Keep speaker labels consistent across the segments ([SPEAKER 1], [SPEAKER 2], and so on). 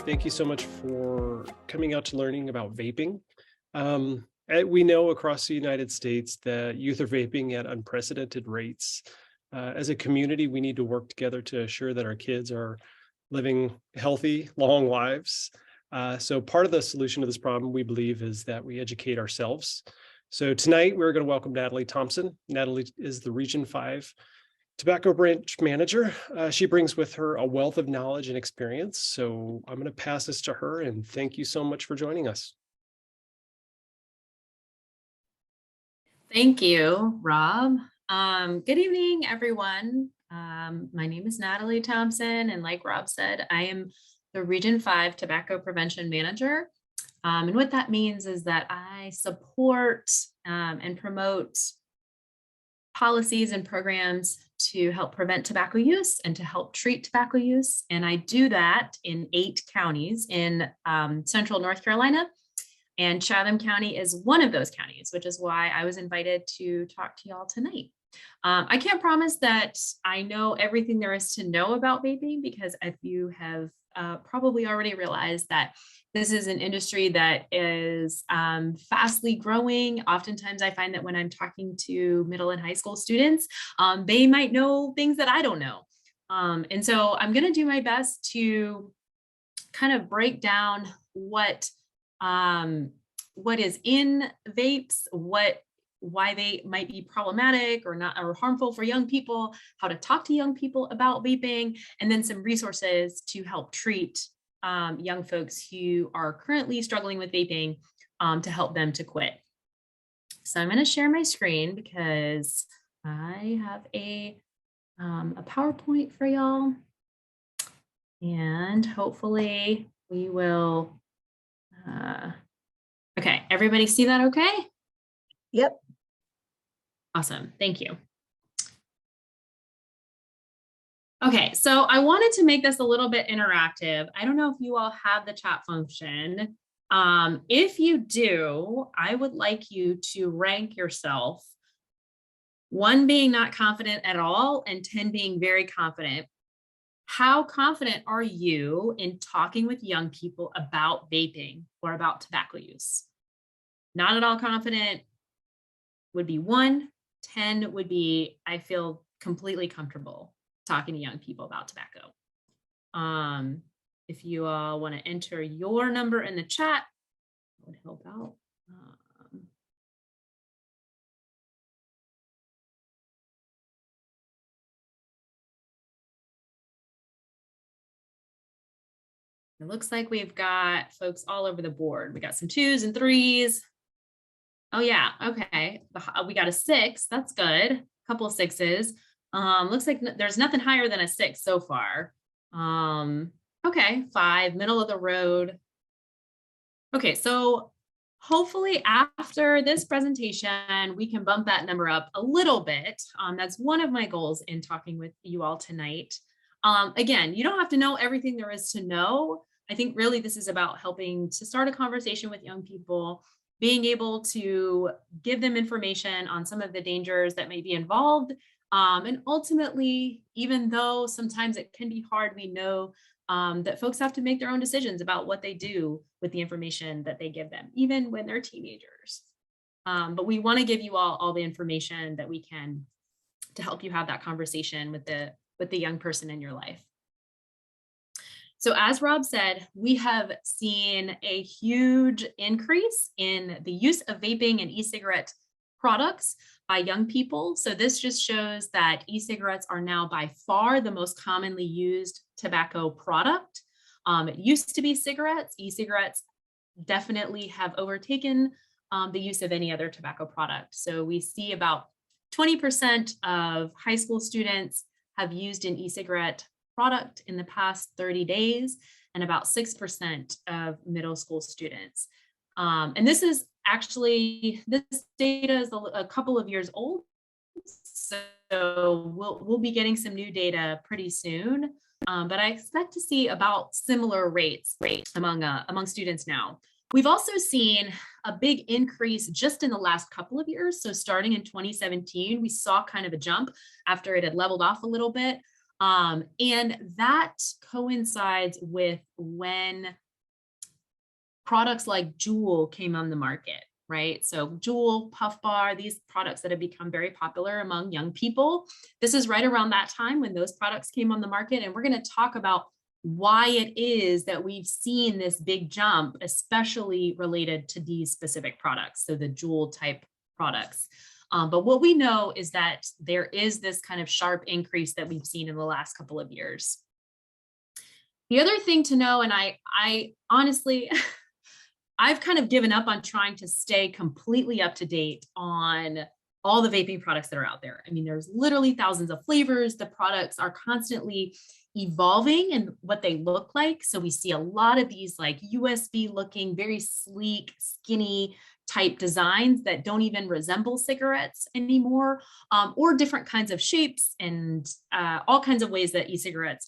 [SPEAKER 1] Thank you so much for coming out to learning about vaping. We know across the United States that youth are vaping at unprecedented rates. As a community, we need to work together to assure that our kids are living healthy, long lives. So part of the solution to this problem, we believe, is that we educate ourselves. So tonight, we're going to welcome Natalie Thompson. Natalie is the Region 5 Tobacco Branch Manager. She brings with her a wealth of knowledge and experience. So I'm going to pass this to her, and thank you so much for joining us.
[SPEAKER 2] Thank you, Rob. Good evening, everyone. My name is Natalie Thompson, and like Rob said, I am the Region 5 Tobacco Prevention Manager. And what that means is that I support and promote policies and programs to help prevent tobacco use and to help treat tobacco use. And I do that in 8 counties in central North Carolina. And Chatham County is one of those counties, which is why I was invited to talk to y'all tonight. I can't promise that I know everything there is to know about vaping, because if you have probably already realized that this is an industry that is fastly growing. Oftentimes I find that when I'm talking to middle and high school students, they might know things that I don't know. And so I'm going to do my best to kind of break down what is in vapes, why they might be problematic or not, or harmful for young people, how to talk to young people about vaping, and then some resources to help treat young folks who are currently struggling with vaping, to help them to quit. So I'm going to share my screen because I have a PowerPoint for y'all, and hopefully we will. Okay, everybody see that okay?
[SPEAKER 3] Yep.
[SPEAKER 2] Awesome, thank you. Okay, so I wanted to make this a little bit interactive. I don't know if you all have the chat function. If you do, I would like you to rank yourself, 1 being not confident at all and 10 being very confident. How confident are you in talking with young people about vaping or about tobacco use? Not at all confident would be 1, 10 would be, I feel completely comfortable talking to young people about tobacco. If you all want to enter your number in the chat, that would help out. It looks like we've got folks all over the board. We got some 2s and 3s. Oh yeah, okay. We got a 6, that's good. A couple of 6s. Looks like there's nothing higher than a 6 so far. Okay, 5, middle of the road. Okay, so hopefully after this presentation, we can bump that number up a little bit. That's one of my goals in talking with you all tonight. Again, you don't have to know everything there is to know. I think really this is about helping to start a conversation with young people, being able to give them information on some of the dangers that may be involved. And ultimately, even though sometimes it can be hard, we know that folks have to make their own decisions about what they do with the information that they give them, even when they're teenagers. But we want to give you all the information that we can to help you have that conversation with the young person in your life. So as Rob said, we have seen a huge increase in the use of vaping and e-cigarette products by young people. So this just shows that e-cigarettes are now by far the most commonly used tobacco product. It used to be cigarettes. E-cigarettes definitely have overtaken the use of any other tobacco product. So we see about 20% of high school students have used an e-cigarette product in the past 30 days, and about 6% of middle school students. And this is actually, this data is a couple of years old, so we'll be getting some new data pretty soon. But I expect to see about similar rates among students now. We've also seen a big increase just in the last couple of years. So starting in 2017, we saw kind of a jump after it had leveled off a little bit. And that coincides with when products like Juul came on the market, right? So Juul, Puff Bar, these products that have become very popular among young people. This is right around that time when those products came on the market. And we're going to talk about why it is that we've seen this big jump, especially related to these specific products. So the Juul type products. But what we know is that there is this kind of sharp increase that we've seen in the last couple of years. The other thing to know, and I honestly, I've kind of given up on trying to stay completely up to date on all the vaping products that are out there. I mean, there's literally thousands of flavors. The products are constantly evolving in what they look like. So we see a lot of these like USB looking, very sleek, skinny type designs that don't even resemble cigarettes anymore, or different kinds of shapes and all kinds of ways that e-cigarettes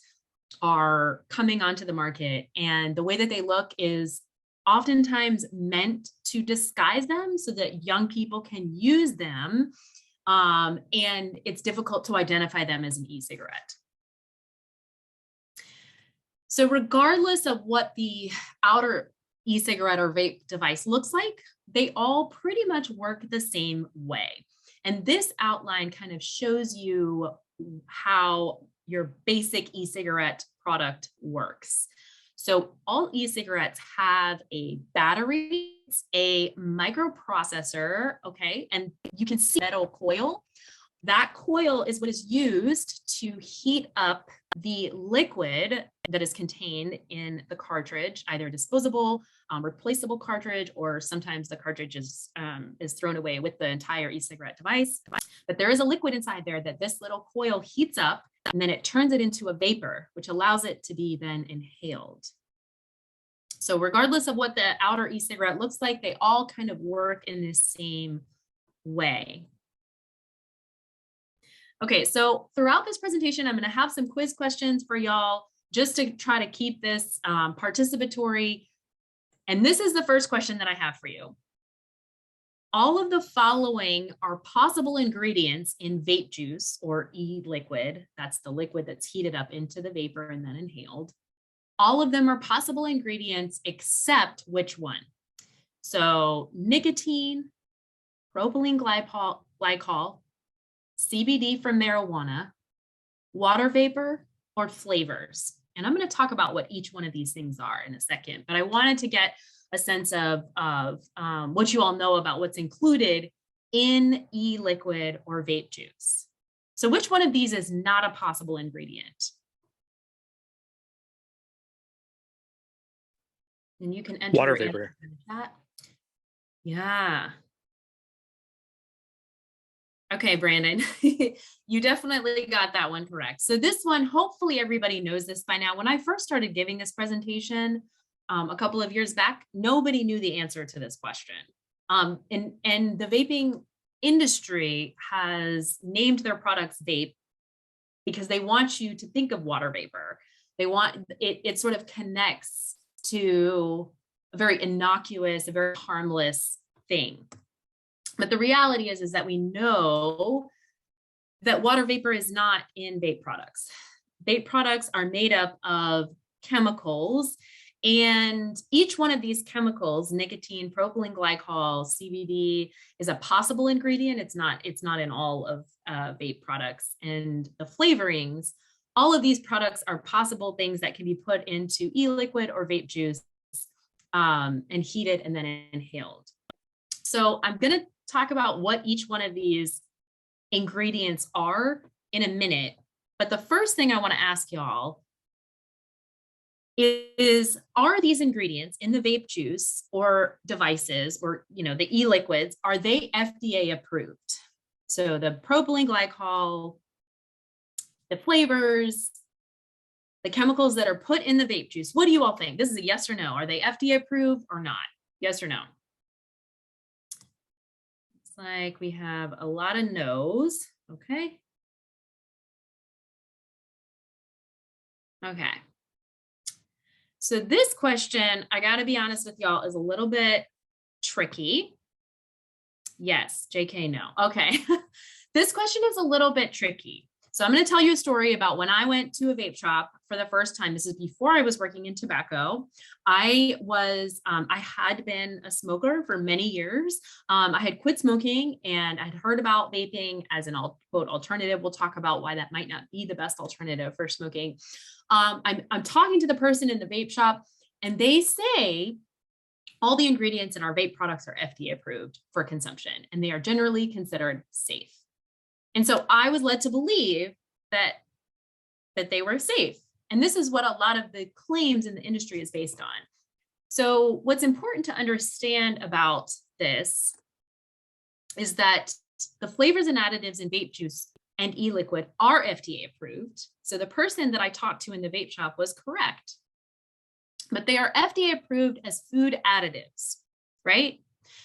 [SPEAKER 2] are coming onto the market. And the way that they look is oftentimes meant to disguise them so that young people can use them. And it's difficult to identify them as an e-cigarette. So regardless of what the outer e-cigarette or vape device looks like, they all pretty much work the same way. And this outline kind of shows you how your basic e-cigarette product works. So all e-cigarettes have a battery, a microprocessor, okay, and you can see metal coil. That coil is what is used to heat up the liquid that is contained in the cartridge, either disposable, replaceable cartridge, or sometimes the cartridge is thrown away with the entire e-cigarette device. But there is a liquid inside there that this little coil heats up, and then it turns it into a vapor, which allows it to be then inhaled. So regardless of what the outer e-cigarette looks like, they all kind of work in the same way. Okay, so throughout this presentation, I'm going to have some quiz questions for y'all just to try to keep this participatory. And this is the first question that I have for you. All of the following are possible ingredients in vape juice or e-liquid. That's the liquid that's heated up into the vapor and then inhaled. All of them are possible ingredients except which one? So nicotine, propylene glycol, CBD from marijuana, water vapor, or flavors. And I'm going to talk about what each one of these things are in a second, but I wanted to get a sense of what you all know about what's included in e-liquid or vape juice. So which one of these is not a possible ingredient? And you can enter
[SPEAKER 3] Water
[SPEAKER 2] your
[SPEAKER 3] vapor.
[SPEAKER 2] answer in the chat. Yeah. Okay, Brandon, you definitely got that one correct. So this one, hopefully everybody knows this by now. When I first started giving this presentation a couple of years back, nobody knew the answer to this question. And the vaping industry has named their products vape because they want you to think of water vapor. They want it sort of connects to a very innocuous, a very harmless thing. But the reality is that we know that water vapor is not in vape products. Vape products are made up of chemicals, and each one of these chemicals, nicotine, propylene glycol, CBD, is a possible ingredient. It's not in all of vape products. And the flavorings, all of these products are possible things that can be put into e-liquid or vape juice and heated and then inhaled. So I'm going to talk about what each one of these ingredients are in a minute. But the first thing I want to ask y'all is, are these ingredients in the vape juice or devices or, the e-liquids, are they FDA approved? So the propylene glycol, the flavors, the chemicals that are put in the vape juice, what do you all think? This is a yes or no. Are they FDA approved or not? Yes or no? Like we have a lot of no's. Okay. Okay. So this question, I got to be honest with y'all, is a little bit tricky. Yes, JK, no. Okay. This question is a little bit tricky. So I'm going to tell you a story about when I went to a vape shop for the first time. This is before I was working in tobacco. I had been a smoker for many years. I had quit smoking and I'd heard about vaping as an quote alternative. We'll talk about why that might not be the best alternative for smoking. I'm talking to the person in the vape shop and they say all the ingredients in our vape products are FDA approved for consumption and they are generally considered safe. And so I was led to believe that they were safe. And this is what a lot of the claims in the industry is based on. So what's important to understand about this is that the flavors and additives in vape juice and e-liquid are FDA approved. So the person that I talked to in the vape shop was correct. But they are FDA approved as food additives, right?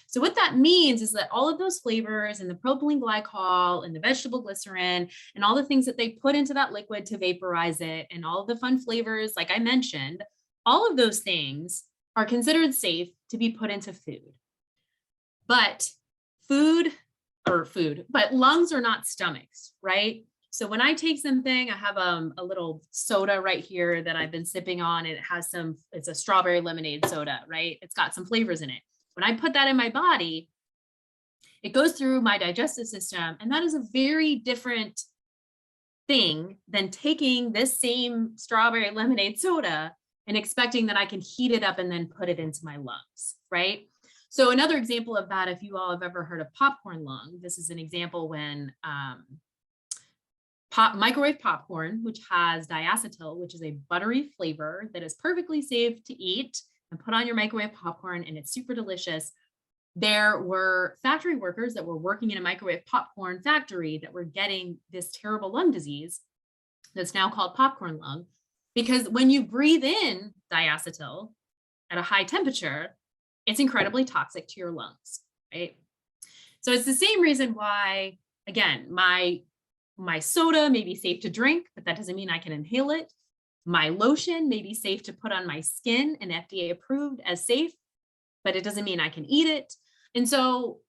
[SPEAKER 2] So what that means is that all of those flavors and the propylene glycol and the vegetable glycerin and all the things that they put into that liquid to vaporize it and all of the fun flavors, like I mentioned, all of those things are considered safe to be put into food. But lungs are not stomachs, right? So when I take something, I have a little soda right here that I've been sipping on. And it's a strawberry lemonade soda, right? It's got some flavors in it. When I put that in my body, it goes through my digestive system. And that is a very different thing than taking this same strawberry lemonade soda and expecting that I can heat it up and then put it into my lungs, right? So another example of that, if you all have ever heard of popcorn lung, this is an example when microwave popcorn, which has diacetyl, which is a buttery flavor that is perfectly safe to eat and put on your microwave popcorn, and it's super delicious. There were factory workers that were working in a microwave popcorn factory that were getting this terrible lung disease that's now called popcorn lung, because when you breathe in diacetyl at a high temperature, it's incredibly toxic to your lungs, right? So it's the same reason why, again, my soda may be safe to drink, but that doesn't mean I can inhale it. My lotion may be safe to put on my skin and FDA approved as safe, but it doesn't mean I can eat it. And so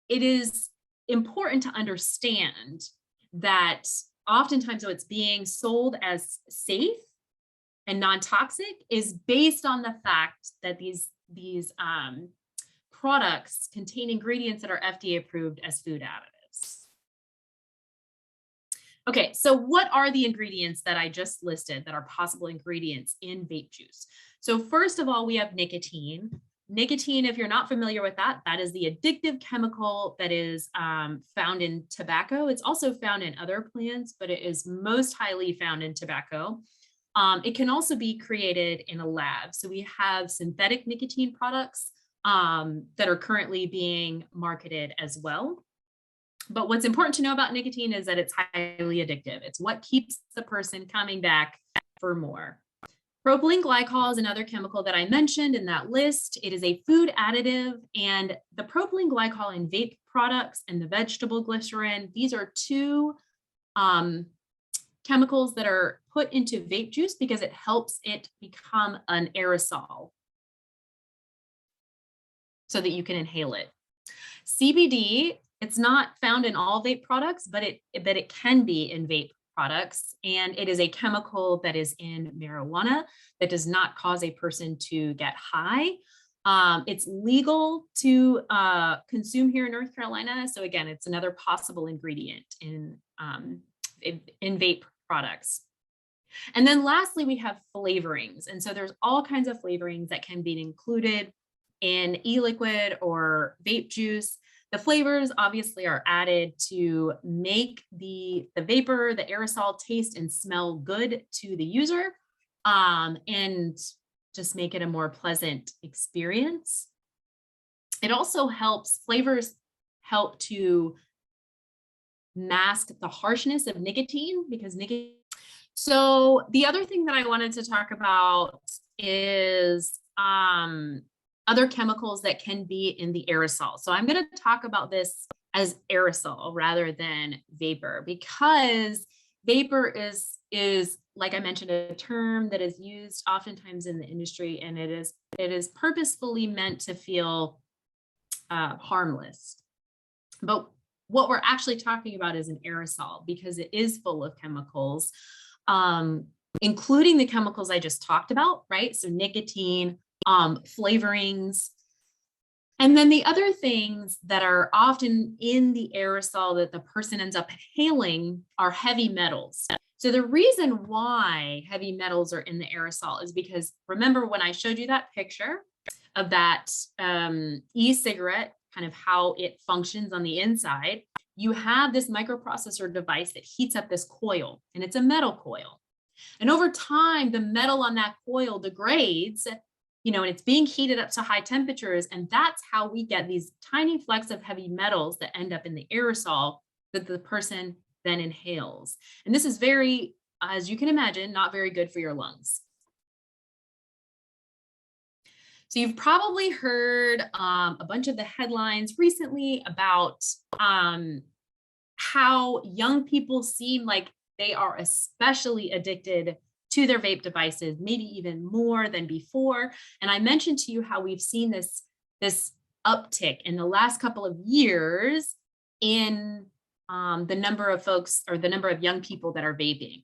[SPEAKER 2] it is important to understand that oftentimes what's being sold as safe and non-toxic is based on the fact that these products contain ingredients that are FDA approved as food additives. Okay, so what are the ingredients that I just listed that are possible ingredients in vape juice? So first of all, we have nicotine. Nicotine, if you're not familiar with that, that is the addictive chemical that is found in tobacco. It's also found in other plants, but it is most highly found in tobacco. It can also be created in a lab. So we have synthetic nicotine products that are currently being marketed as well. But what's important to know about nicotine is that it's highly addictive. It's what keeps the person coming back for more. Propylene glycol is another chemical that I mentioned in that list. It is a food additive, and the propylene glycol in vape products and the vegetable glycerin, these are two chemicals that are put into vape juice because it helps it become an aerosol so that you can inhale it. CBD, it's not found in all vape products, but it can be in vape products. And it is a chemical that is in marijuana that does not cause a person to get high. It's legal to consume here in North Carolina. So again, it's another possible ingredient in vape products. And then lastly, we have flavorings. And so there's all kinds of flavorings that can be included in e-liquid or vape juice. The flavors obviously are added to make the vapor, the aerosol taste and smell good to the user, and just make it a more pleasant experience. It also flavors help to mask the harshness of nicotine because nicotine. So the other thing that I wanted to talk about is other chemicals that can be in the aerosol. So I'm going to talk about this as aerosol rather than vapor, because vapor is, like I mentioned, a term that is used oftentimes in the industry, and it is purposefully meant to feel harmless. But what we're actually talking about is an aerosol because it is full of chemicals, including the chemicals I just talked about, right? So nicotine, flavorings. And then the other things that are often in the aerosol that the person ends up inhaling are heavy metals. So the reason why heavy metals are in the aerosol is because remember when I showed you that picture of that e-cigarette, kind of how it functions on the inside, you have this microprocessor device that heats up this coil, and it's a metal coil. And over time, the metal on that coil degrades, and it's being heated up to high temperatures. And that's how we get these tiny flecks of heavy metals that end up in the aerosol that the person then inhales. And this is very, as you can imagine, not very good for your lungs. So you've probably heard a bunch of the headlines recently about how young people seem like they are especially addicted to their vape devices, maybe even more than before. And I mentioned to you how we've seen this uptick in the last couple of years in the number of folks or the number of young people that are vaping.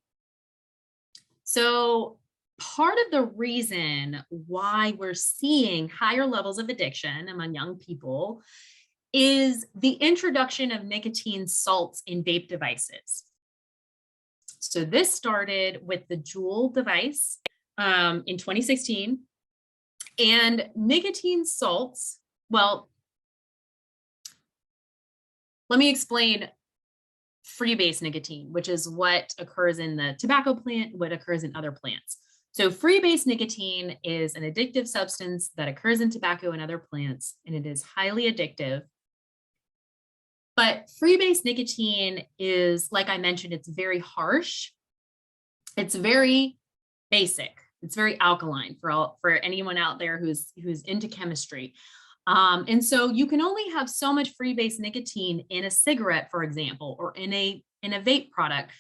[SPEAKER 2] So part of the reason why we're seeing higher levels of addiction among young people is the introduction of nicotine salts in vape devices. So this started with the Juul device in 2016. And nicotine salts, well, let me explain freebase nicotine, which is what occurs in the tobacco plant, what occurs in other plants. So freebase nicotine is an addictive substance that occurs in tobacco and other plants, and it is highly addictive. But freebase nicotine is, like I mentioned, it's very harsh. It's very basic. It's very alkaline for anyone out there who's into chemistry. And so you can only have so much freebase nicotine in a cigarette, for example, or in a vape product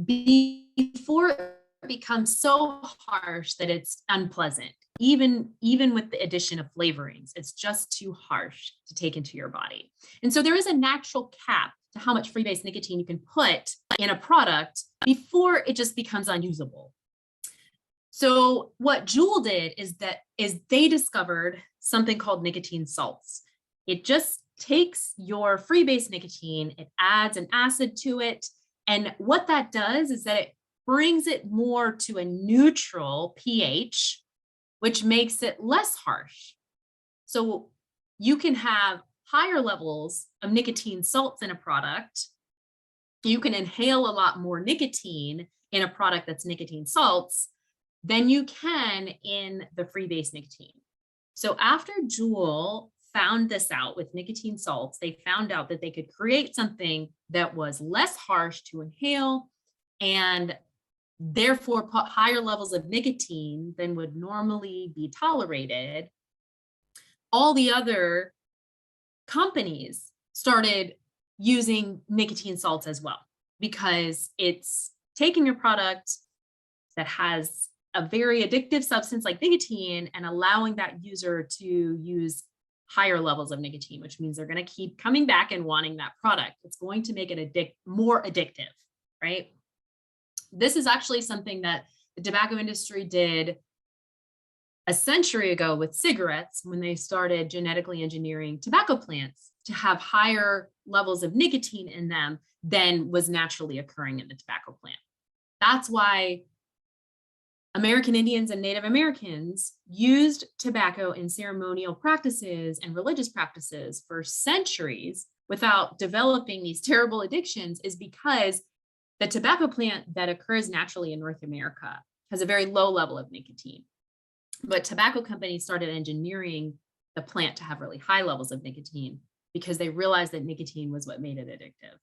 [SPEAKER 2] before it becomes so harsh that it's unpleasant. Even with the addition of flavorings, it's just too harsh to take into your body. And so there is a natural cap to how much freebase nicotine you can put in a product before it just becomes unusable. So what Juul did is they discovered something called nicotine salts. It just takes your freebase nicotine, it adds an acid to it. And what that does is that it brings it more to a neutral pH, which makes it less harsh. So you can have higher levels of nicotine salts in a product. You can inhale a lot more nicotine in a product that's nicotine salts than you can in the freebase nicotine. So after Juul found this out with nicotine salts, they found out that they could create something that was less harsh to inhale and therefore put higher levels of nicotine than would normally be tolerated. All the other companies started using nicotine salts as well, because it's taking a product that has a very addictive substance like nicotine and allowing that user to use higher levels of nicotine, which means they're going to keep coming back and wanting that product. It's going to make it more addictive, right? This is actually something that the tobacco industry did a century ago with cigarettes when they started genetically engineering tobacco plants to have higher levels of nicotine in them than was naturally occurring in the tobacco plant. That's why American Indians and Native Americans used tobacco in ceremonial practices and religious practices for centuries without developing these terrible addictions, is because the tobacco plant that occurs naturally in North America has a very low level of nicotine. But tobacco companies started engineering the plant to have really high levels of nicotine because they realized that nicotine was what made it addictive.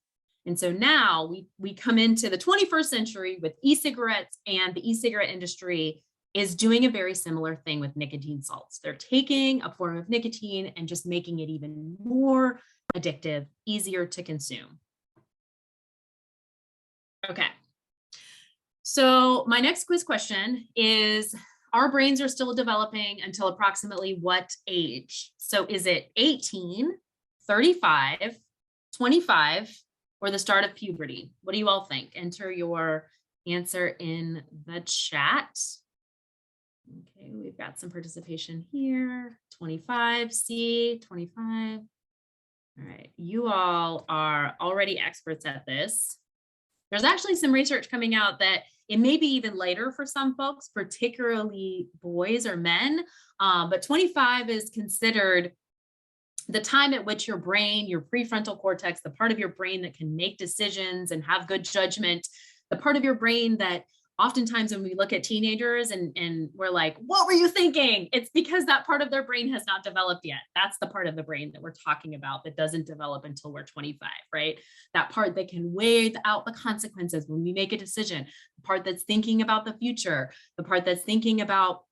[SPEAKER 2] And so now we come into the 21st century with e-cigarettes, and the e-cigarette industry is doing a very similar thing with nicotine salts. They're taking a form of nicotine and just making it even more addictive, easier to consume. Okay. So my next quiz question is, our brains are still developing until approximately what age? So is it 18, 35, 25, or the start of puberty? What do you all think? Enter your answer in the chat. Okay, we've got some participation here. 25, C, 25. All right, you all are already experts at this. There's actually some research coming out that it may be even later for some folks, particularly boys or men, but 25 is considered the time at which your brain, your prefrontal cortex, the part of your brain that can make decisions and have good judgment, the part of your brain that oftentimes when we look at teenagers and we're like, what were you thinking? It's because that part of their brain has not developed yet. That's the part of the brain that we're talking about that doesn't develop until we're 25, right? That part that can weigh out the consequences when we make a decision, the part that's thinking about the future, the part that's thinking about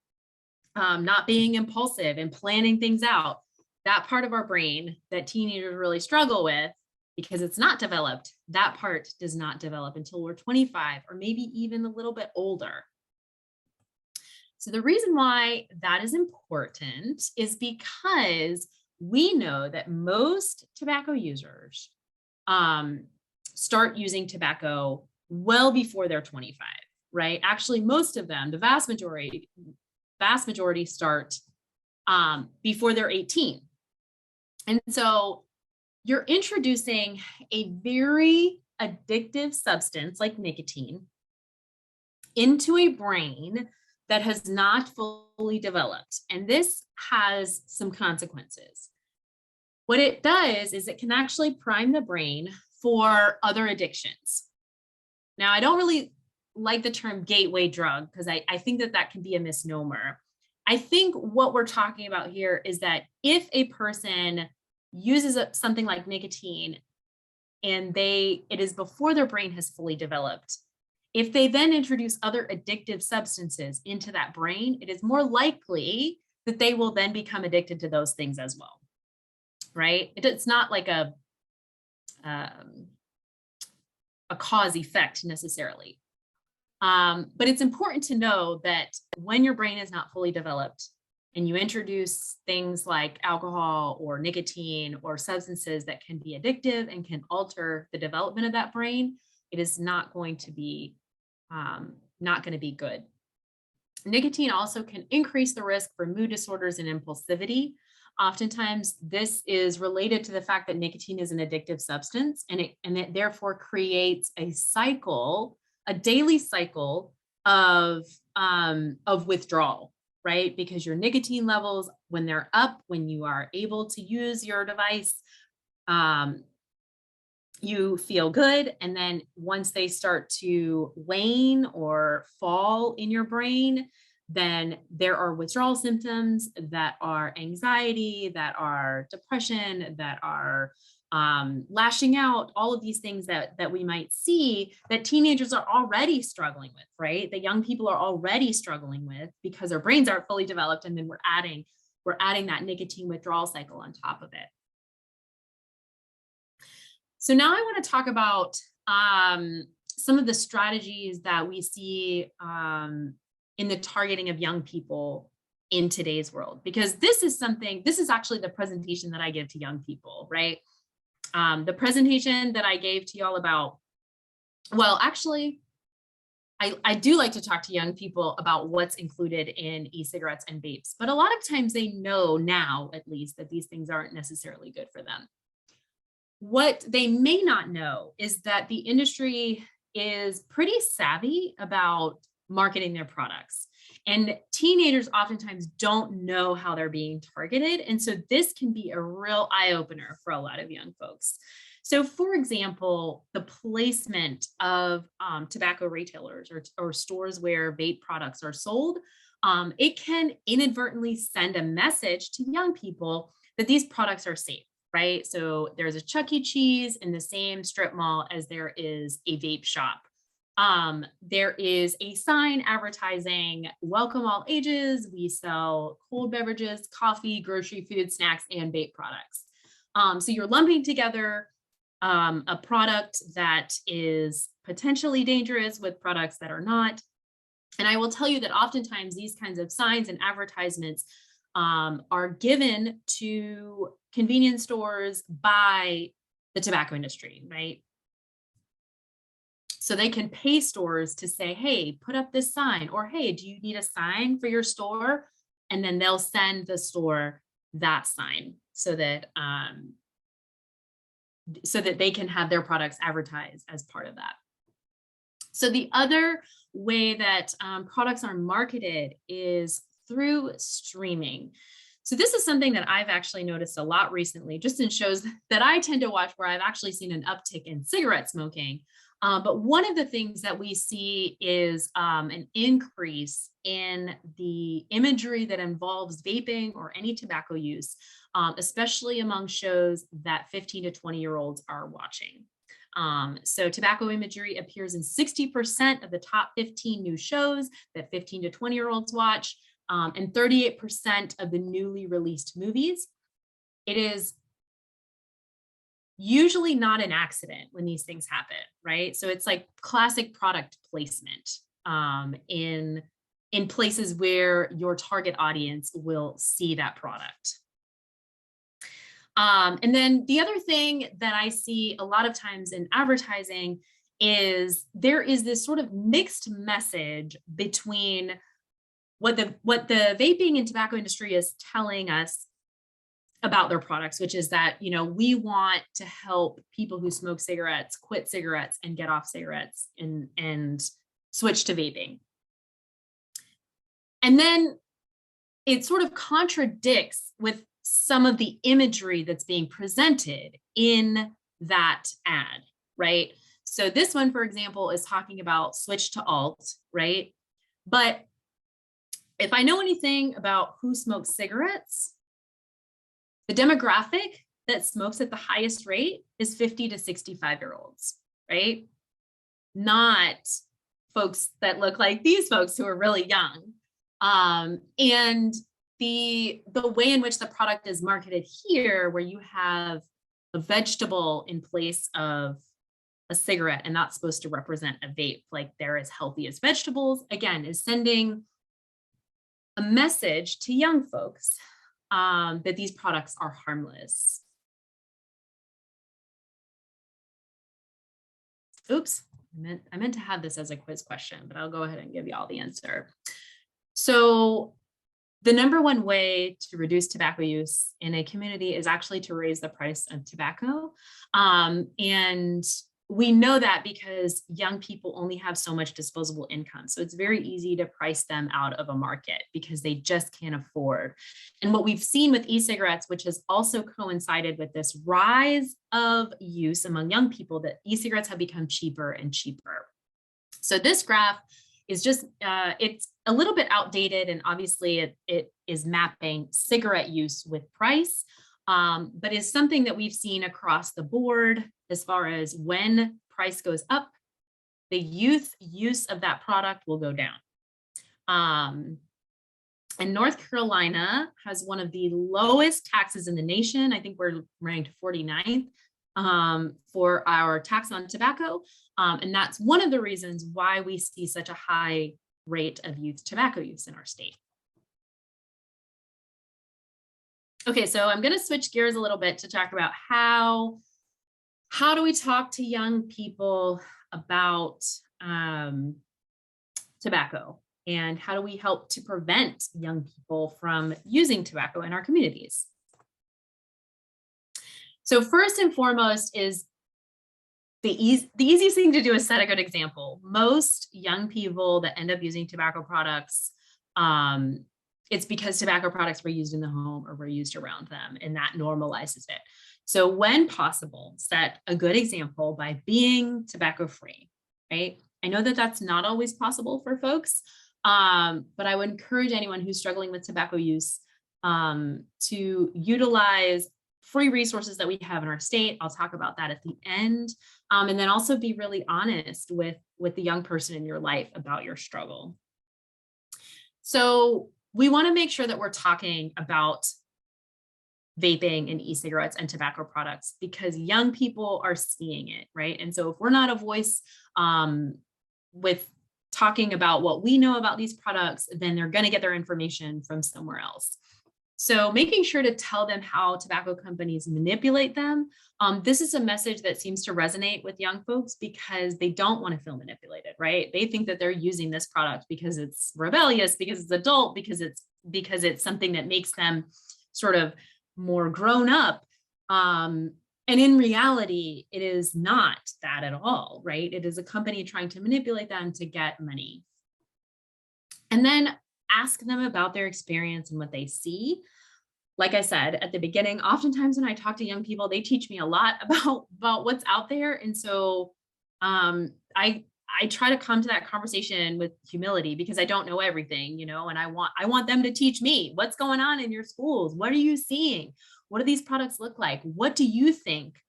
[SPEAKER 2] not being impulsive and planning things out. That part of our brain that teenagers really struggle with because it's not developed, that part does not develop until we're 25 or maybe even a little bit older. So the reason why that is important is because we know that most tobacco users start using tobacco well before they're 25, right? Actually, most of them, the vast majority start before they're 18. And so you're introducing a very addictive substance like nicotine into a brain that has not fully developed. And this has some consequences. What it does is it can actually prime the brain for other addictions. Now, I don't really like the term gateway drug because I think that can be a misnomer. I think what we're talking about here is that if a person uses something like nicotine and it is before their brain has fully developed, if they then introduce other addictive substances into that brain, it is more likely that they will then become addicted to those things as well, right? It's not like a cause effect necessarily. But it's important to know that when your brain is not fully developed and you introduce things like alcohol or nicotine or substances that can be addictive and can alter the development of that brain, it is not going to be good. Nicotine also can increase the risk for mood disorders and impulsivity. Oftentimes, this is related to the fact that nicotine is an addictive substance, and it therefore creates a cycle, a daily cycle of withdrawal, right? Because your nicotine levels, when they're up, when you are able to use your device, you feel good. And then once they start to wane or fall in your brain, then there are withdrawal symptoms that are anxiety, that are depression, that are lashing out, all of these things that we might see that teenagers are already struggling with, right? That young people are already struggling with because their brains aren't fully developed. And then we're adding that nicotine withdrawal cycle on top of it. So now I want to talk about some of the strategies that we see in the targeting of young people in today's world, because this is actually the presentation that I give to young people, right? The presentation that I gave to y'all about, well, actually, I do like to talk to young people about what's included in e-cigarettes and vapes, but a lot of times they know now, at least, that these things aren't necessarily good for them. What they may not know is that the industry is pretty savvy about marketing their products. And teenagers oftentimes don't know how they're being targeted. And so this can be a real eye-opener for a lot of young folks. So for example, the placement of tobacco retailers or stores where vape products are sold, it can inadvertently send a message to young people that these products are safe. Right? So there's a Chuck E. Cheese in the same strip mall as there is a vape shop. There is a sign advertising, welcome all ages. We sell cold beverages, coffee, grocery, food, snacks, and vape products. So you're lumping together a product that is potentially dangerous with products that are not. And I will tell you that oftentimes these kinds of signs and advertisements are given to convenience stores by the tobacco industry, right? So they can pay stores to say, hey, put up this sign, or hey, do you need a sign for your store? And then they'll send the store that sign so that they can have their products advertised as part of that. So the other way that products are marketed is through streaming. So this is something that I've actually noticed a lot recently, just in shows that I tend to watch where I've actually seen an uptick in cigarette smoking. But one of the things that we see is an increase in the imagery that involves vaping or any tobacco use, especially among shows that 15 to 20-year-olds are watching. So tobacco imagery appears in 60% of the top 15 new shows that 15 to 20-year-olds watch, and 38% of the newly released movies. It is usually not an accident when these things happen, right? So it's like classic product placement in places where your target audience will see that product. And then the other thing that I see a lot of times in advertising is there is this sort of mixed message between what the vaping and tobacco industry is telling us about their products, which is that, you know, we want to help people who smoke cigarettes quit cigarettes and get off cigarettes and switch to vaping. And then it sort of contradicts with some of the imagery that's being presented in that ad, right? So this one, for example, is talking about switch to alt, right? But if I know anything about who smokes cigarettes, the demographic that smokes at the highest rate is 50 to 65-year-olds, right? Not folks that look like these folks who are really young. And the way in which the product is marketed here, where you have a vegetable in place of a cigarette, and that's supposed to represent a vape, like they're as healthy as vegetables, again, is sending a message to young folks that these products are harmless. Oops, I meant to have this as a quiz question, but I'll go ahead and give you all the answer. So the number one way to reduce tobacco use in a community is actually to raise the price of tobacco. And we know that because young people only have so much disposable income. So it's very easy to price them out of a market because they just can't afford. And what we've seen with e-cigarettes, which has also coincided with this rise of use among young people, that e-cigarettes have become cheaper and cheaper. So this graph is just, it's a little bit outdated, and obviously it is mapping cigarette use with price, but is something that we've seen across the board as far as when price goes up, the youth use of that product will go down. And North Carolina has one of the lowest taxes in the nation. I think we're ranked 49th for our tax on tobacco. And that's one of the reasons why we see such a high rate of youth tobacco use in our state. Okay, so I'm going to switch gears a little bit to talk about how do we talk to young people about tobacco, and how do we help to prevent young people from using tobacco in our communities? So first and foremost is the easiest thing to do is set a good example. Most young people that end up using tobacco products, it's because tobacco products were used in the home or were used around them, and that normalizes it. So when possible, set a good example by being tobacco free, right? I know that that's not always possible for folks, but I would encourage anyone who's struggling with tobacco use to utilize free resources that we have in our state. I'll talk about that at the end. And then also be really honest with the young person in your life about your struggle. So we want to make sure that we're talking about vaping and e-cigarettes and tobacco products because young people are seeing it, right? And so if we're not a voice with talking about what we know about these products, then they're going to get their information from somewhere else. So making sure to tell them how tobacco companies manipulate them. This is a message that seems to resonate with young folks because they don't want to feel manipulated, right? They think that they're using this product because it's rebellious, because it's adult, because it's something that makes them sort of more grown up. And in reality, it is not that at all, right? It is a company trying to manipulate them to get money. And then ask them about their experience and what they see. Like I said at the beginning, oftentimes when I talk to young people, they teach me a lot about what's out there. And so I try to come to that conversation with humility because I don't know everything, you know, and I want them to teach me what's going on in your schools. What are you seeing? What do these products look like? What do you think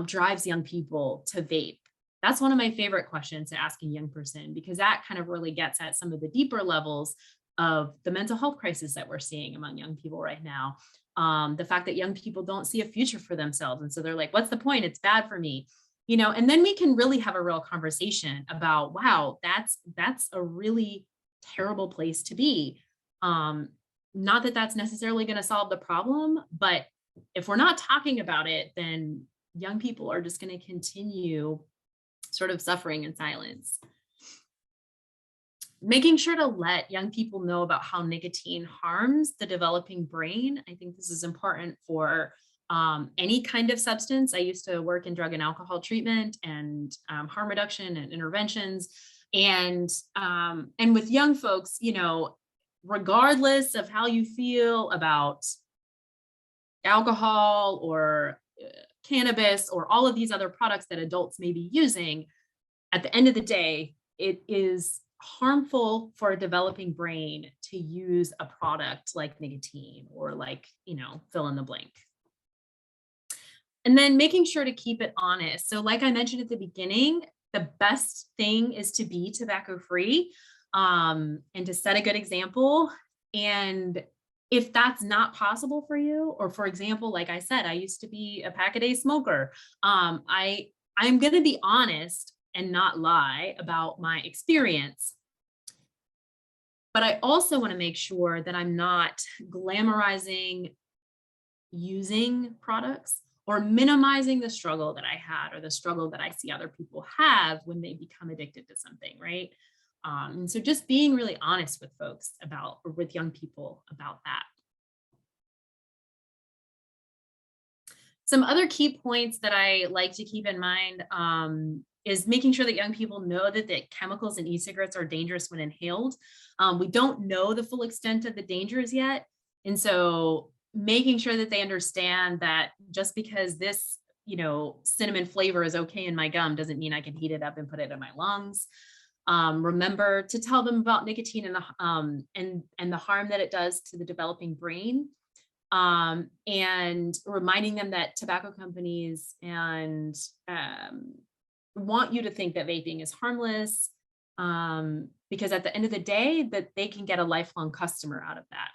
[SPEAKER 2] drives young people to vape? That's one of my favorite questions to ask a young person because that kind of really gets at some of the deeper levels of the mental health crisis that we're seeing among young people right now. The fact that young people don't see a future for themselves. And so they're like, what's the point? It's bad for me. You know, and then we can really have a real conversation about, wow, that's a really terrible place to be. Not that that's necessarily going to solve the problem, but if we're not talking about it, then young people are just going to continue sort of suffering in silence. Making sure to let young people know about how nicotine harms the developing brain. I think this is important for any kind of substance. I used to work in drug and alcohol treatment and harm reduction and interventions. And with young folks, you know, regardless of how you feel about alcohol or cannabis or all of these other products that adults may be using, at the end of the day, it is harmful for a developing brain to use a product like nicotine or like, you know, fill in the blank. And then making sure to keep it honest. So like I mentioned at the beginning, the best thing is to be tobacco free and to set a good example. And if that's not possible for you, or for example, like I said, I used to be a pack-a-day smoker. I'm going to be honest and not lie about my experience. But I also want to make sure that I'm not glamorizing using products or minimizing the struggle that I had or the struggle that I see other people have when they become addicted to something, right? And so just being really honest with folks about, or with young people about that. Some other key points that I like to keep in mind is making sure that young people know that the chemicals in e-cigarettes are dangerous when inhaled. We don't know the full extent of the dangers yet. And so making sure that they understand that just because this, you know, cinnamon flavor is okay in my gum doesn't mean I can heat it up and put it in my lungs. Remember to tell them about nicotine and the harm that it does to the developing brain. And reminding them that tobacco companies and want you to think that vaping is harmless, because at the end of the day, that they can get a lifelong customer out of that.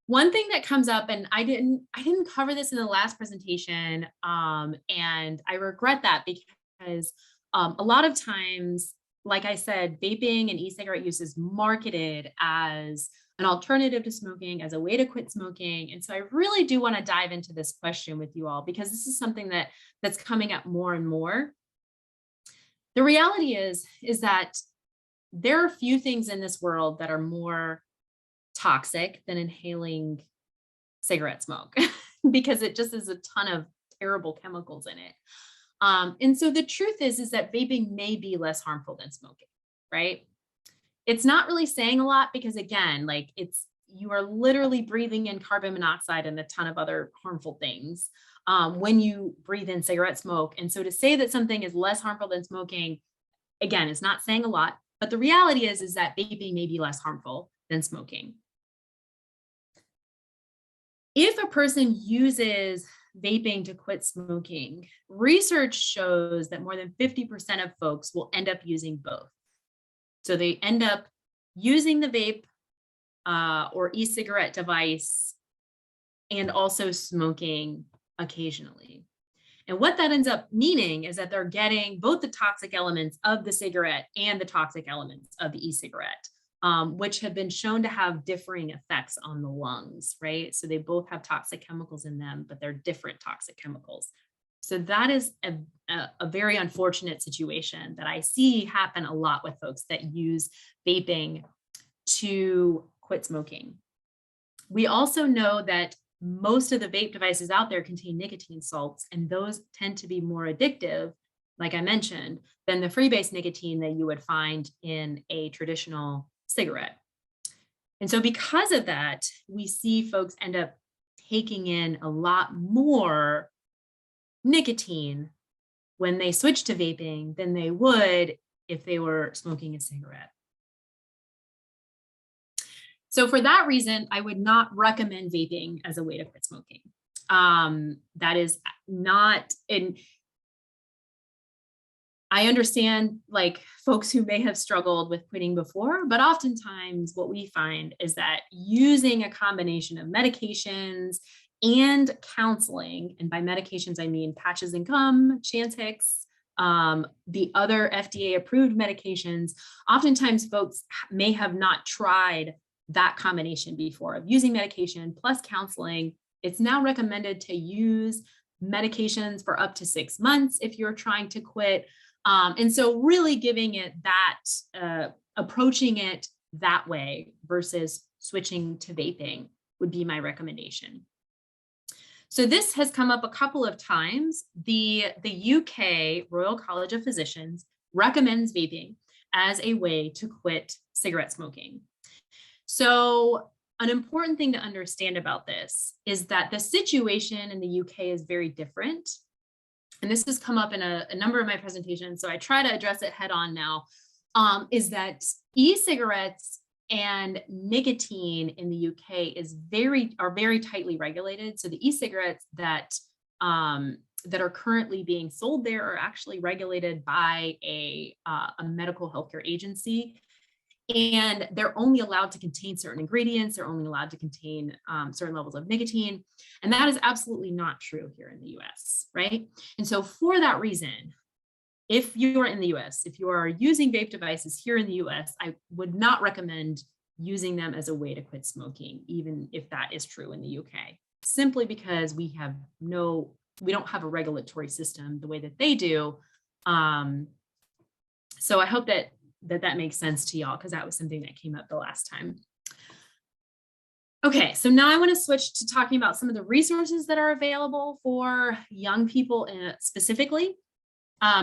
[SPEAKER 2] One thing that comes up, and I didn't cover this in the last presentation, and I regret that because a lot of times, like I said, vaping and e-cigarette use is marketed as an alternative to smoking, as a way to quit smoking. And so I really do want to dive into this question with you all because this is something that's coming up more and more. The reality is that there are few things in this world that are more toxic than inhaling cigarette smoke because it just is a ton of terrible chemicals in it. And so the truth is that vaping may be less harmful than smoking, right? It's not really saying a lot because again, like you are literally breathing in carbon monoxide and a ton of other harmful things when you breathe in cigarette smoke. And so to say that something is less harmful than smoking, again, it's not saying a lot, but the reality is that vaping may be less harmful than smoking. If a person uses vaping to quit smoking, research shows that more than 50% of folks will end up using both. So they end up using the vape or e-cigarette device and also smoking occasionally. And what that ends up meaning is that they're getting both the toxic elements of the cigarette and the toxic elements of the e-cigarette. which have been shown to have differing effects on the lungs, right? So they both have toxic chemicals in them, but they're different toxic chemicals. So that is a very unfortunate situation that I see happen a lot with folks that use vaping to quit smoking. We also know that most of the vape devices out there contain nicotine salts, and those tend to be more addictive, like I mentioned, than the freebase nicotine that you would find in a traditional cigarette. And so because of that, we see folks end up taking in a lot more nicotine when they switch to vaping than they would if they were smoking a cigarette. So for that reason, I would not recommend vaping as a way to quit smoking. That is not, and I understand like folks who may have struggled with quitting before, but oftentimes what we find is that using a combination of medications and counseling, and by medications, I mean patches and gum, Chantix, the other FDA approved medications, oftentimes folks may have not tried that combination before of using medication plus counseling. It's now recommended to use medications for up to 6 months if you're trying to quit. And so really giving it that, approaching it that way versus switching to vaping would be my recommendation. So this has come up a couple of times. The UK Royal College of Physicians recommends vaping as a way to quit cigarette smoking. So an important thing to understand about this is that the situation in the UK is very different. And this has come up in a number of my presentations, so I try to address it head on now, is that e-cigarettes and nicotine in the UK are very tightly regulated. So the e-cigarettes that are currently being sold there are actually regulated by a medical healthcare agency. And they're only allowed to contain certain ingredients. They're only allowed to contain certain levels of nicotine. And that is absolutely not true here in the US, right? And so for that reason, if you are in the US, if you are using vape devices here in the US, I would not recommend using them as a way to quit smoking, even if that is true in the UK, simply because we don't have a regulatory system the way that they do. So I hope that makes sense to y'all, because that was something that came up the last time. Okay, so now I want to switch to talking about some of the resources that are available for young people specifically.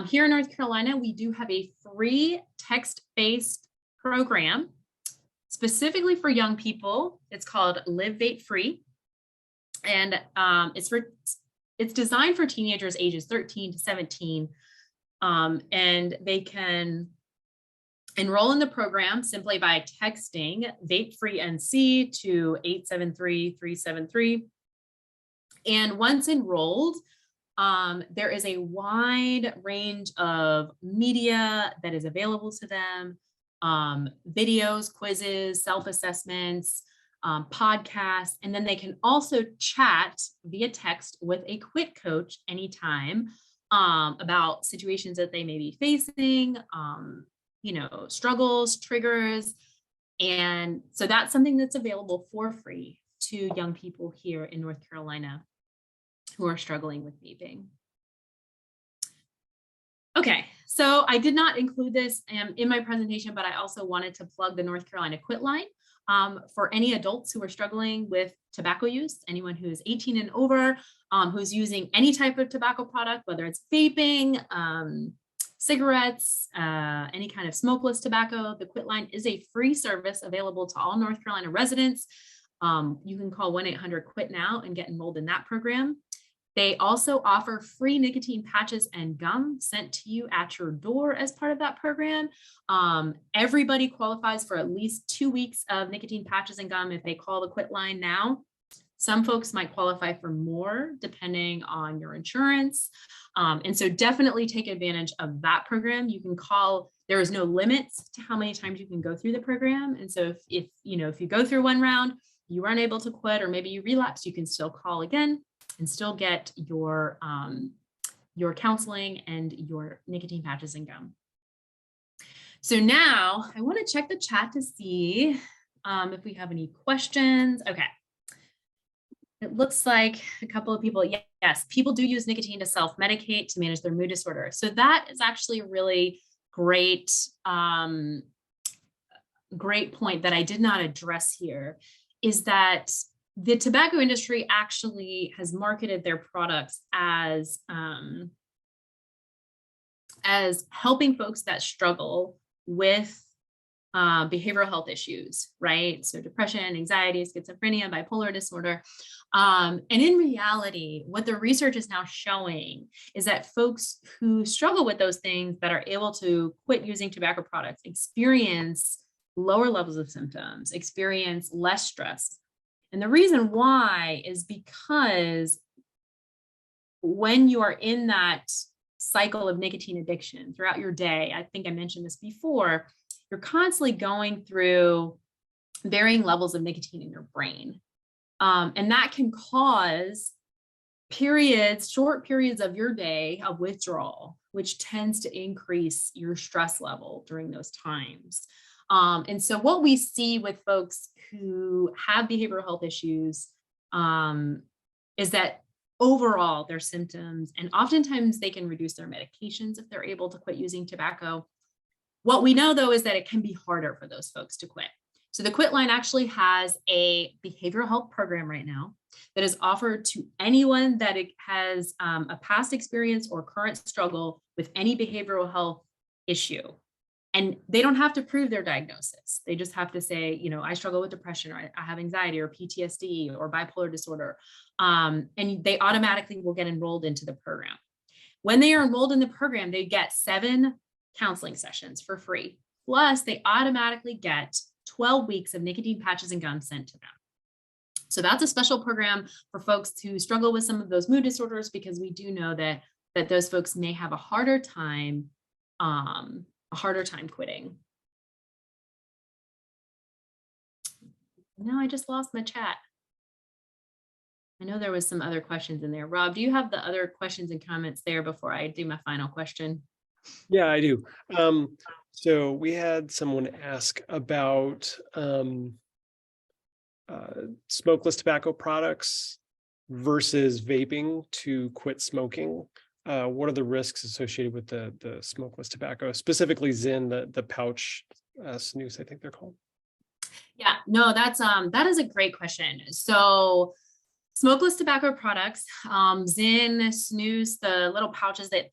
[SPEAKER 2] Here in North Carolina, we do have a free text-based program specifically for young people. It's called Live Vape Free. And it's designed for teenagers ages 13 to 17. And they can enroll in the program simply by texting Vape Free NC to 873-373. And once enrolled, there is a wide range of media that is available to them, videos, quizzes, self-assessments, podcasts, and then they can also chat via text with a quit coach anytime about situations that they may be facing, struggles, triggers. And so that's something that's available for free to young people here in North Carolina who are struggling with vaping. Okay, so I did not include this in my presentation, but I also wanted to plug the North Carolina Quit Line for any adults who are struggling with tobacco use, anyone who is 18 and over, who's using any type of tobacco product, whether it's vaping, cigarettes, any kind of smokeless tobacco. The Quit Line is a free service available to all North Carolina residents. You can call 1-800-QUIT-NOW and get enrolled in that program. They also offer free nicotine patches and gum sent to you at your door as part of that program. Everybody qualifies for at least 2 weeks of nicotine patches and gum if they call the Quit Line now. Some folks might qualify for more depending on your insurance. And so definitely take advantage of that program. You can call, there is no limits to how many times you can go through the program. And so if you go through one round, you aren't able to quit, or maybe you relapse, you can still call again and still get your counseling and your nicotine patches and gum. So now I want to check the chat to see if we have any questions. Okay. It looks like a couple of people, yes, people do use nicotine to self-medicate to manage their mood disorder. So that is actually a really great, great point that I did not address here, is that the tobacco industry actually has marketed their products as helping folks that struggle with behavioral health issues, right? So depression, anxiety, schizophrenia, bipolar disorder. And in reality, what the research is now showing is that folks who struggle with those things that are able to quit using tobacco products experience lower levels of symptoms, experience less stress. And the reason why is because when you are in that cycle of nicotine addiction throughout your day, I think I mentioned this before, you're constantly going through varying levels of nicotine in your brain. And that can cause short periods of your day of withdrawal, which tends to increase your stress level during those times. And so what we see with folks who have behavioral health issues is that overall their symptoms, and oftentimes they can reduce their medications if they're able to quit using tobacco. What we know, though, is that it can be harder for those folks to quit. So the Quit Line actually has a behavioral health program right now that is offered to anyone that has a past experience or current struggle with any behavioral health issue. And they don't have to prove their diagnosis. They just have to say, I struggle with depression, or I have anxiety or PTSD or bipolar disorder. And they automatically will get enrolled into the program. When they are enrolled in the program, they get 7 counseling sessions for free. Plus, they automatically get 12 weeks of nicotine patches and gum sent to them. So that's a special program for folks who struggle with some of those mood disorders, because we do know that those folks may have a harder time quitting. No, I just lost my chat. I know there was some other questions in there. Rob, do you have the other questions and comments there before I do my final question?
[SPEAKER 1] Yeah, I do. So we had someone ask about smokeless tobacco products versus vaping to quit smoking. What are the risks associated with the smokeless tobacco, specifically Zyn, the pouch snus, I think they're called?
[SPEAKER 2] Yeah, no, that is a great question. So smokeless tobacco products, Zyn, snus, the little pouches that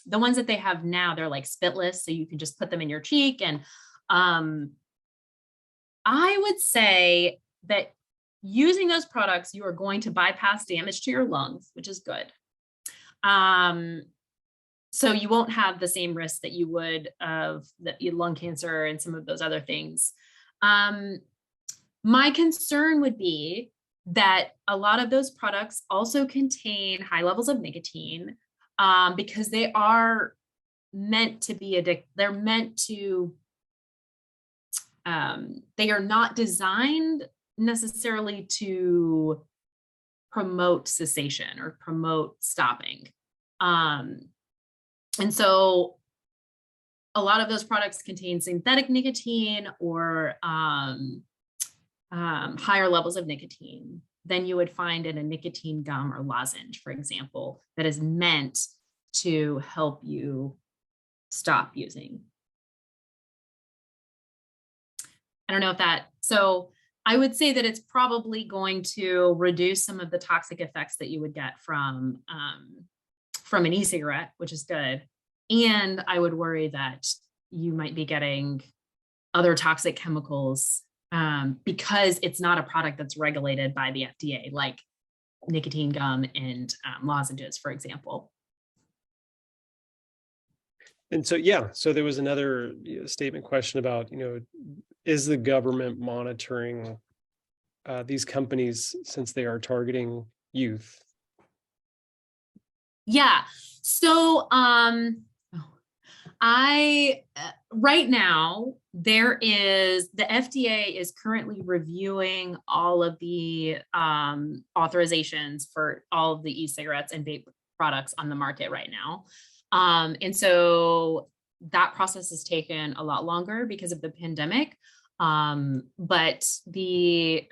[SPEAKER 2] the ones that they have now, they're like spitless, so you can just put them in your cheek. And I would say that using those products, you are going to bypass damage to your lungs, which is good. So you won't have the same risk that you would of lung cancer and some of those other things. My concern would be that a lot of those products also contain high levels of nicotine, because they are meant to be addictive. They're meant to, they are not designed necessarily to promote cessation or promote stopping. And so a lot of those products contain synthetic nicotine or higher levels of nicotine than you would find in a nicotine gum or lozenge, for example, that is meant to help you stop using. I don't know if that, so I would say that it's probably going to reduce some of the toxic effects that you would get from an e-cigarette, which is good. And I would worry that you might be getting other toxic chemicals because it's not a product that's regulated by the FDA, like nicotine gum and lozenges, for example.
[SPEAKER 1] And so, yeah, so there was another statement question about, is the government monitoring these companies since they are targeting youth?
[SPEAKER 2] Yeah. So right now the FDA is currently reviewing all of the authorizations for all of the e-cigarettes and vape products on the market right now. And so that process has taken a lot longer because of the pandemic. But the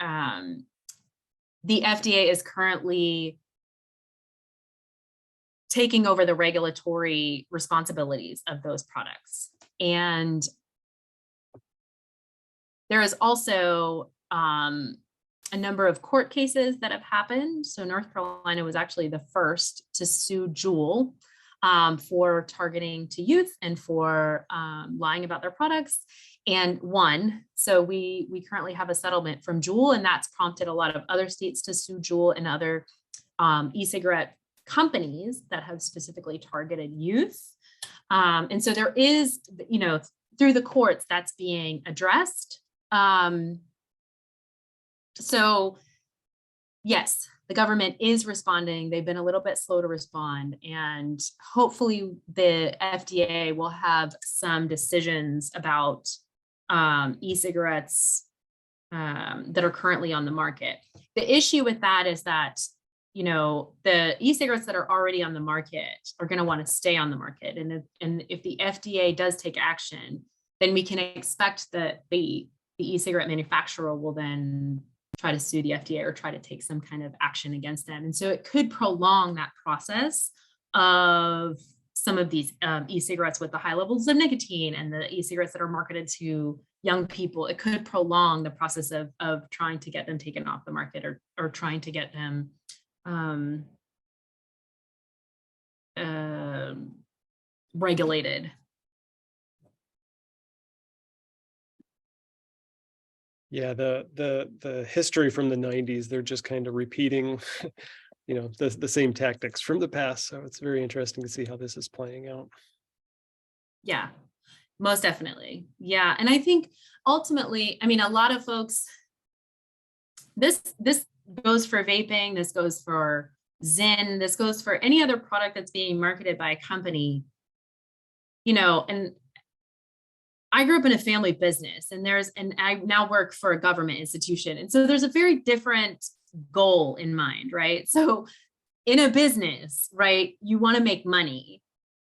[SPEAKER 2] FDA is currently taking over the regulatory responsibilities of those products. And there is also a number of court cases that have happened. So North Carolina was actually the first to sue Juul for targeting to youth and for lying about their products, and won. So we currently have a settlement from Juul, and that's prompted a lot of other states to sue Juul and other e-cigarette companies that have specifically targeted youth. And so there is, through the courts, that's being addressed. So yes, the government is responding. They've been a little bit slow to respond, and hopefully the FDA will have some decisions about e-cigarettes that are currently on the market. The issue with that is that, the e-cigarettes that are already on the market are going to want to stay on the market. And if the FDA does take action, then we can expect that the e-cigarette manufacturer will then try to sue the FDA or try to take some kind of action against them. And so it could prolong that process of some of these e-cigarettes with the high levels of nicotine and the e-cigarettes that are marketed to young people. It could prolong the process of trying to get them taken off the market, or trying to get them regulated.
[SPEAKER 1] Yeah, the history from the 90s, they're just kind of repeating, the same tactics from the past. So it's very interesting to see how this is playing out.
[SPEAKER 2] Yeah, most definitely. Yeah. And I think ultimately, a lot of folks, this goes for vaping, this goes for Zyn, this goes for any other product that's being marketed by a company, and I grew up in a family business, and I now work for a government institution. And so there's a very different goal in mind, right? So in a business, right, you want to make money.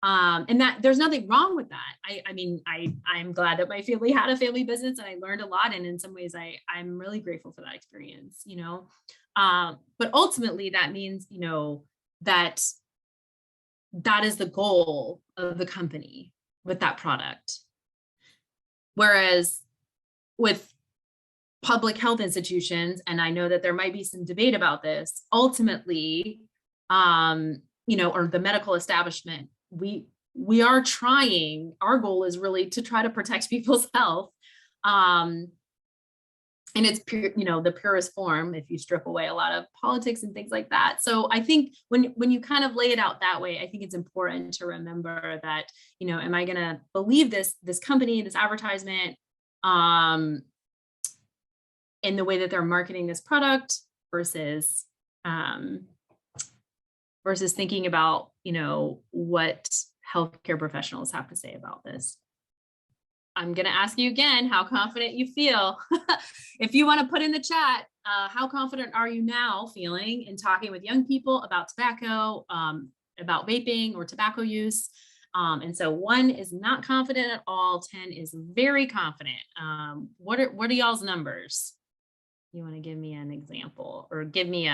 [SPEAKER 2] And that there's nothing wrong with that. I'm glad that my family had a family business, and I learned a lot. And in some ways I'm really grateful for that experience, but ultimately that means, that is the goal of the company with that product. Whereas with public health institutions, and I know that there might be some debate about this, ultimately, or the medical establishment, we are trying, our goal is really to try to protect people's health. And it's pure, the purest form, if you strip away a lot of politics and things like that. So I think when you kind of lay it out that way, I think it's important to remember that, am I going to believe this company, this advertisement, in the way that they're marketing this product versus thinking about, what healthcare professionals have to say about this. I'm going to ask you again how confident you feel. If you want to put in the chat, how confident are you now feeling in talking with young people about tobacco, about vaping or tobacco use? And so 1 is not confident at all. 10 is very confident. What are y'all's numbers? You want to give me an example, or give me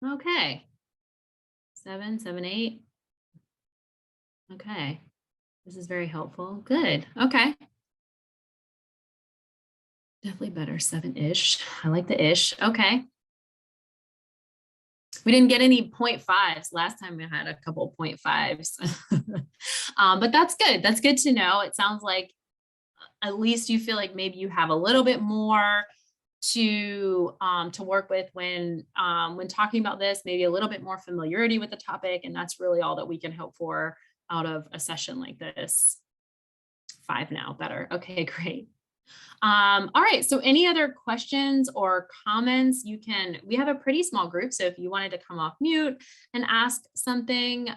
[SPEAKER 2] okay. 7, 7, 8. Okay. This is very helpful. Good. Okay. Definitely better. 7-ish. I like the ish. Okay. We didn't get any 0.5s. Last time we had a couple of 0.5s. But that's good. That's good to know. It sounds like at least you feel like maybe you have a little bit more to work with when talking about this, maybe a little bit more familiarity with the topic. And that's really all that we can hope for out of a session like this. 5 now, better. Okay, great. All right, so any other questions or comments? We have a pretty small group, so if you wanted to come off mute and ask something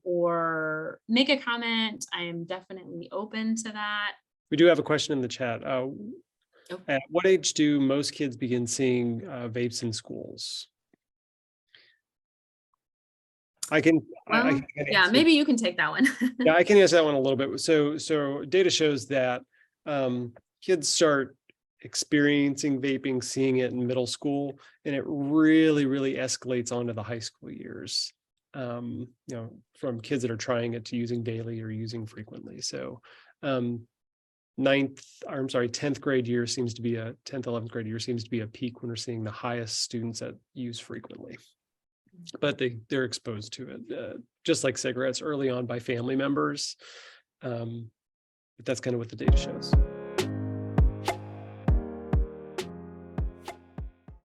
[SPEAKER 2] or make a comment, I am definitely open to that.
[SPEAKER 1] We do have a question in the chat. At what age do most kids begin seeing vapes in schools? I can, I
[SPEAKER 2] Well,
[SPEAKER 1] can
[SPEAKER 2] yeah,
[SPEAKER 1] answer.
[SPEAKER 2] maybe you can take that one.
[SPEAKER 1] Yeah, I can answer that one a little bit. So data shows that kids start experiencing vaping, seeing it in middle school, and it really, really escalates onto the high school years. From kids that are trying it to using daily or using frequently. So um, 10th grade year seems to be 11th grade year seems to be a peak when we're seeing the highest students that use frequently. But they're exposed to it, just like cigarettes, early on by family members. But that's kind of what the data shows.